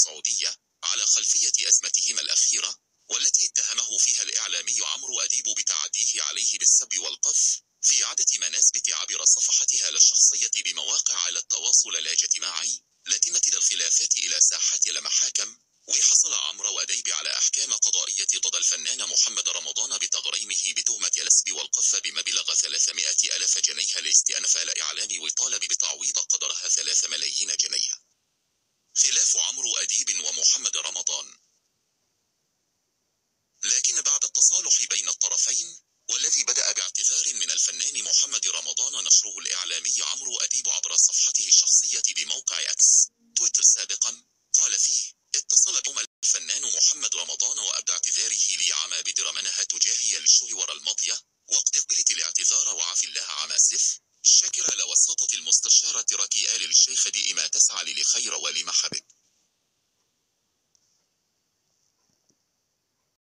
السعودية على خلفية أزمتهما الأخيرة، والتي اتهمه فيها الإعلامي عمرو أديب بتعديه عليه بالسب والقذف في عدة مناسبة عبر صفحتها الشخصية بمواقع التواصل الاجتماعي، لتمت الخلافات إلى ساحات المحاكم. وحصل عمرو أديب على أحكام قضائية ضد الفنان محمد رمضان بتغريمه بتهمة السب والقذف بمبلغ 300,000 جنيه لاستئناف الإعلام، وطالب بتعويض قدرها 3 ملايين جنيه. خلاف عمرو أديب ومحمد رمضان. لكن بعد التصالح بين الطرفين، والذي بدأ باعتذار من الفنان محمد رمضان، نشره الإعلامي عمرو أديب عبر صفحته الشخصية بموقع إكس تويتر سابقا، قال فيه: اتصل بهم الفنان محمد رمضان وأبدى اعتذاره لي عما بدر منها تجاهي للشهور الماضية، وقد قبلت الاعتذار وعفي الله عما سلف، شاكر لوساطة المستشارة ركي آل للشيخ دائما تسعى للخير ولمحبب.